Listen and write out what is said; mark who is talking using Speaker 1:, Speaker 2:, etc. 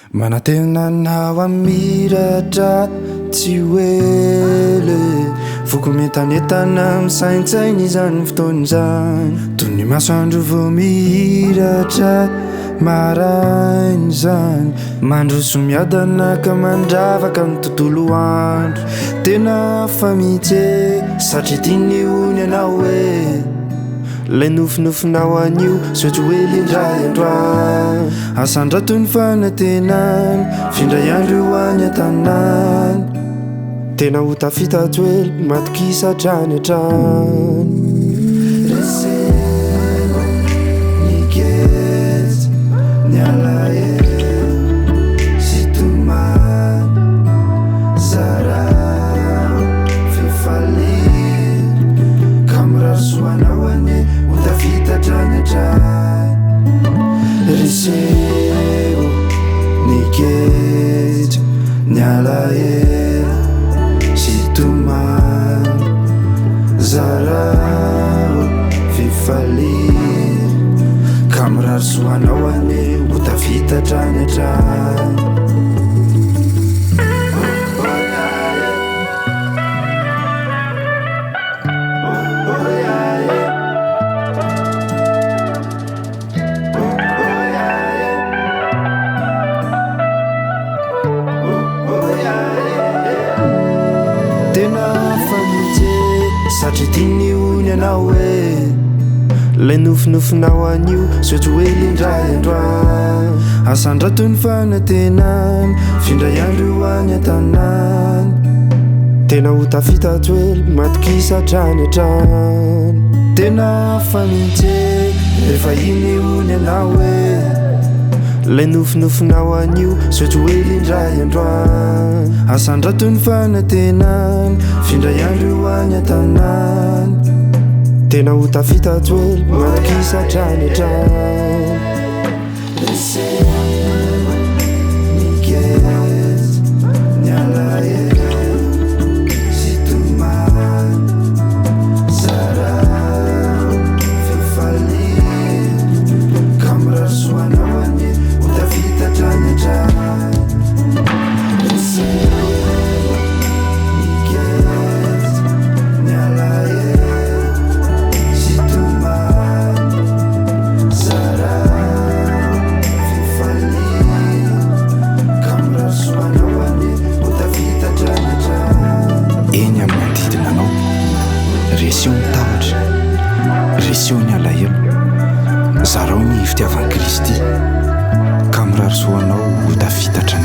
Speaker 1: Manantena anao hamiratra tsy hoele Foko mientanentana misaintsaina izany fotoana izany toy ny masoandro vao mihiratra Maraina izany Mandroso miadana ka mandravaka ny tontolo andro Tena hafa mintsy satria tiany hono ianao lay nofinofinao anio sotra hoe lindray androany asandra toy ny fanantenany findray andro ho any an-tanany tena ho tafitatsy hoe matokisa hatrany hatrany reseno niketsy ny alahelo sy tomany zarao fifaliny ka mirarosoanao ane ho tafitatrany hatrany reseno niketsy ny alahelo sy tomany zarao fifaliny ka mirarosoanao ane ho tafitatrany hatrany satria tiany hono ianao lay nofinofinao anio sotra hoe lindray androany asandra toy ny fanantenany findray andro ho any an-tanany tena ho tafitatsy hoe matokisa hatrany hatrany tena hafa mintsy rehefa iny hono ianao lay nofinofinao anio sotra hoe lindray androany asandra toy ny fanantenany findray andro ho any an-tanany tena ho tafitatsy hoe matokisa hatrany hatrany reseno niketsy ny alahelo sy tomany zarao fifaliny ka mirarosoanao ane ho tafitatrany hatrany reseno niketsy ny alahelo sy tomany zarao fifaliny ka mirarosoanao ane ho tafitatrany hatrany
Speaker 2: eny amin'ny manodidinanao reseo ny tavatra reseo ny alahelo zarao ny fitiavan'i Kristy ka mirarosoanao ho tafitatra